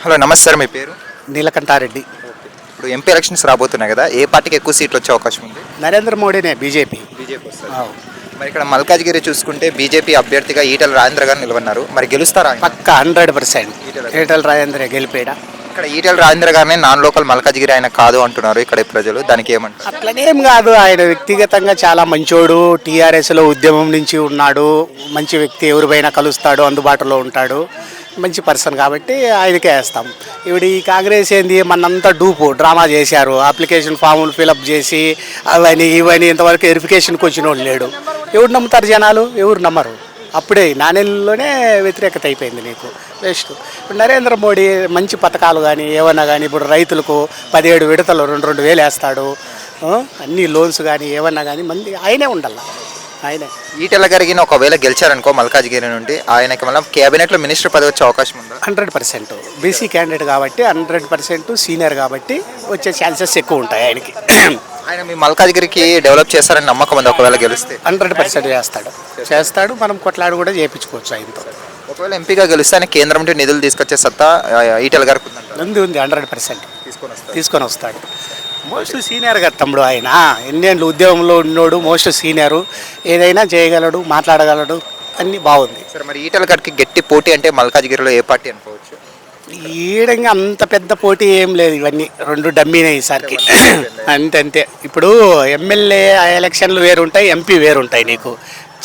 Hello నమస్తే sir, మీ పేరు? నీలకంఠారెడ్డి. ఇప్పుడు ఎంపీ ఎలక్షన్స్ రాబోతున్నాయి కదా, ఏ పార్టీకి ఎక్కువ సీట్లు వచ్చే అవకాశం ఉంది? నరేంద్ర మోడీనే బీజేపీ. బీజేపీ వస్తారు. మరి ఇక్కడ మల్కాజ్గిరి చూసుకుంటే బీజేపీ అభ్యర్థిగా ఈటెల రాజేంద్ర గారు నిలవన్నారు. మరి గెలుస్తారా ఆయన? పక్క 100% ఈటెల రాజేంద్ర గెలిపేడా. ఇక్కడ ఈటెల రాజేంద్ర గారిని నాన్ లోకల్ మల్కాజ్గిరి ఆయన కాదు అంటున్నారు ఇక్కడ ప్రజలు, దానికి ఏమంటారు? అట్లనేం కాదు, ఆయన వ్యక్తిగతంగా చాలా మంచోడు. టీఆర్ఎస్లో ఉద్యమం నుంచి ఉన్నాడు, మంచి వ్యక్తి, ఎవరిపైనా కలుస్తాడు, అందుబాటులో ఉంటాడు, మంచి పర్సన్ కాబట్టి ఆయనకే వేస్తాం. ఇప్పుడు ఈ కాంగ్రెస్ ఏంది, మనంతా డూపు డ్రామా చేశారు. అప్లికేషన్ ఫాములు ఫిలప్ చేసి అవన్నీ ఇవన్నీ ఇంతవరకు వెరిఫికేషన్కి వచ్చిన వాళ్ళు లేడు. ఎవరు నమ్ముతారు జనాలు? ఎవరు నమ్మరు. అప్పుడే నాణ్యలోనే వ్యతిరేకత అయిపోయింది నీకు, వేస్ట్. ఇప్పుడు నరేంద్ర మోడీ మంచి పథకాలు కానీ ఏమన్నా కానీ ఇప్పుడు రైతులకు 17 విడతలు 2,2 వేలు వేస్తాడు. అన్ని లోన్స్ కానీ ఏమన్నా కానీ మంది ఆయనే ఉండాల. ఆయనే ఈటెల గారికి ఒకవేళ గెలిచారనుకో మల్కాజ్గిరి నుండి, ఆయనకి మళ్ళీ క్యాబినెట్లో మినిస్టర్ పదవి వచ్చే అవకాశం ఉందా? 100% బీసీ క్యాండిడేట్ కాబట్టి 100% సీనియర్ కాబట్టి వచ్చే ఛాన్సెస్ ఎక్కువ ఉంటాయి ఆయనకి. ఆయన మీ మల్కాజ్గిరికి డెవలప్ చేస్తారని నమ్మకం ఉంది ఒకవేళ గెలిస్తే? 100% చేస్తాడు. మనం కొట్లాడు కూడా చేయించుకోవచ్చు ఆయనతో. ఒకవేళ ఎంపీగా గెలిస్తే ఆయన కేంద్రం నుండి నిధులు తీసుకొచ్చే సత్తా ఈటెల గారికి ఉంది 100% తీసుకొని వస్తాడు. మోస్ట్ సీనియర్ కదా తమ్ముడు ఆయన. ఎన్నేళ్ళు ఉద్యోగంలో ఉన్నోడు, మోస్ట్ సీనియరు, ఏదైనా చేయగలడు, మాట్లాడగలడు, అన్నీ బాగుంది. సరే, మరి ఈటెల గారికి గట్టి పోటీ అంటే మల్కాజ్గిరిలో ఏ పార్టీ అనుకోవచ్చు? ఈడంగా అంత పెద్ద పోటీ ఏం లేదు, ఇవన్నీ 2 డమ్మీనే ఈసారికి. అంతే. ఇప్పుడు ఎమ్మెల్యే ఎలక్షన్లు వేరుంటాయి, ఎంపీ వేరుంటాయి. నీకు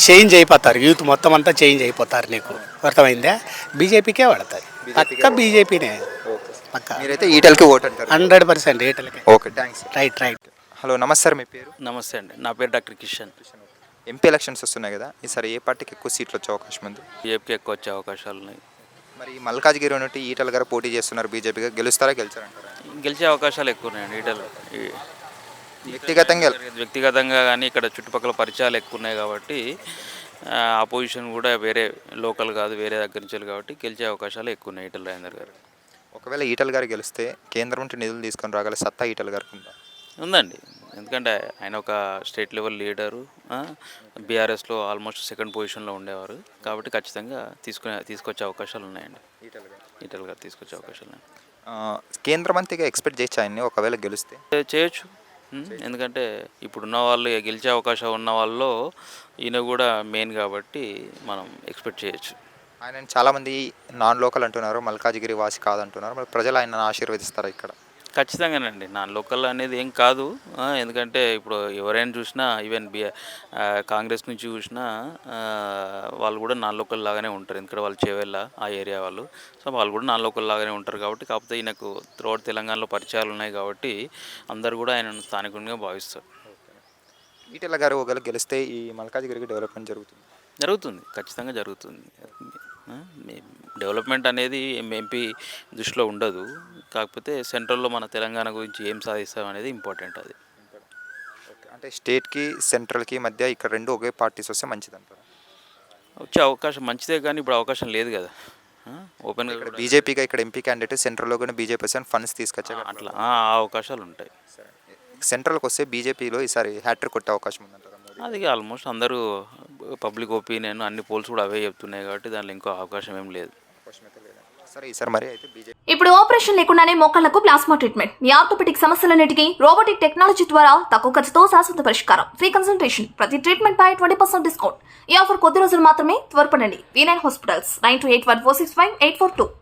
చేంజ్ అయిపోతారు, యూత్ మొత్తం అంతా చేంజ్ అయిపోతారు. నీకు అర్థమైందా? బీజేపీకే పడతాయి, పక్క బీజేపీనే పక్క. మీరైతే ఈటెలకి ఓటు అంటారు? 100% ఈటెలకి. Okay, thanks. రైట్. హలో నమస్తే సార్, మీ పేరు? నమస్తే అండి, నా పేరు డాక్టర్ కిషన్. ఎంపీ ఎలక్షన్స్ వస్తున్నాయి కదా, ఈసారి ఏ పార్టీకి ఎక్కువ సీట్లు వచ్చే అవకాశం ఉంది? బీజేపీకి ఎక్కువ వచ్చే అవకాశాలు ఉన్నాయి. మరి మల్కాజ్గిరి నుండి ఈటెల గారు పోటీ చేస్తున్నారు, బీజేపీగా గెలుస్తారంటారా? గెలిచే అవకాశాలు ఎక్కువ ఉన్నాయండి. ఈటలు వ్యక్తిగతంగా కానీ ఇక్కడ చుట్టుపక్కల పరిచయాలు ఎక్కువ ఉన్నాయి కాబట్టి అపోజిషన్ కూడా వేరే లోకల్ కాదు, వేరే దగ్గర నుంచి కాబట్టి గెలిచే అవకాశాలు ఎక్కువ ఉన్నాయి ఈటల రాజేందర్ గారు. ఒకవేళ ఈటెల గారు గెలిస్తే కేంద్రం నుండి నిధులు తీసుకొని రాగల సత్తా ఈటెల గారికి ఉందా? ఉందండి, ఎందుకంటే ఆయన ఒక స్టేట్ లెవెల్ లీడరు, బీఆర్ఎస్లో ఆల్మోస్ట్ 2nd పొజిషన్లో ఉండేవారు కాబట్టి ఖచ్చితంగా తీసుకొచ్చే అవకాశాలు ఉన్నాయండి. ఈటెల గారు తీసుకొచ్చే అవకాశాలు ఉన్నాయి. కేంద్ర మంత్రిగా ఎక్స్పెక్ట్ చేయొచ్చు ఆయన్ని ఒకవేళ గెలిస్తే? చేయొచ్చు, ఎందుకంటే ఇప్పుడున్న వాళ్ళు గెలిచే అవకాశం ఉన్న వాళ్ళలో ఈయన కూడా మెయిన్ కాబట్టి మనం ఎక్స్పెక్ట్ చేయొచ్చు. ఆయన చాలామంది నాన్ లోకల్ అంటున్నారు, మల్కాజ్గిరి వాసి కాదంటున్నారు. మరి ప్రజలు ఆయన ఆశీర్వదిస్తారా ఇక్కడ? ఖచ్చితంగానండి, నాన్ లోకల్ అనేది ఏం కాదు. ఎందుకంటే ఇప్పుడు ఎవరైనా చూసినా, ఈవెన్ కాంగ్రెస్ నుంచి చూసినా వాళ్ళు కూడా నాన్ లోకల్ లాగానే ఉంటారు. ఎందుకంటే వాళ్ళు చేవెళ్ళ ఆ ఏరియా వాళ్ళు, సో వాళ్ళు కూడా నాన్ లోకల్ లాగానే ఉంటారు కాబట్టి. కాకపోతే ఈయనకు త్రూఅవుట్ తెలంగాణలో పరిచయాలు ఉన్నాయి కాబట్టి అందరు కూడా ఆయనను స్థానికునిగా భావిస్తారు. ఈటెల గారు ఒకవేళ గెలిస్తే ఈ మల్కాజ్గిరికి డెవలప్మెంట్ జరుగుతుంది, ఖచ్చితంగా జరుగుతుంది. డెవలప్మెంట్ అనేది ఎంపీ దృష్టిలో ఉండదు, కాకపోతే సెంట్రల్లో మన తెలంగాణ గురించి ఏం సాధిస్తాం అనేది ఇంపార్టెంట్. అది అంటే స్టేట్కి సెంట్రల్కి మధ్య ఇక్కడ 2 ఒకే పార్టీస్ వస్తే మంచిది అంటారు? వచ్చే అవకాశం మంచిదే, కానీ ఇప్పుడు అవకాశం లేదు కదా ఓపెన్గా. ఇక్కడ బీజేపీగా ఇక్కడ ఎంపీ క్యాండిడేట్, సెంట్రల్లో కూడా బీజేపీ ఫండ్స్ తీసుకొచ్చా అట్లా అవకాశాలు ఉంటాయి. సెంట్రల్కి వస్తే బీజేపీలో ఈసారి హ్యాట్రిక్ కొట్టే అవకాశం ఉందంటారు? అది ఆల్మోస్ట్ అందరూ పబ్లిక్ ఒపీనియన్ అన్ని పోల్స్ కూడా అవే చెప్తున్నాయి కాబట్టి దాంట్లో ఇంకో అవకాశం ఏం లేదు. సరే, ఈసారి మరి అయితే బీజేపీ. ఇప్పుడు ఆపరేషన్ లేకుండానే మోకాళ్లకు ప్లాస్మా ట్రీట్మెంట్, మీ ఆర్థోపెడిక్ సమస్యలన్నిటికీ రోబోటిక్ టెక్నాలజీ ద్వారా తక్కువ ఖర్చుతో శాశ్వత పరిష్కారం, ఫ్రీ కన్సల్టేషన్, ప్రతి ట్రీట్మెంట్ పై 20% డిస్కౌంట్. ఈ ఆఫర్ కొద్ది రోజులు మాత్రమే, త్వరపడండి. V9 hospitals 9281465842.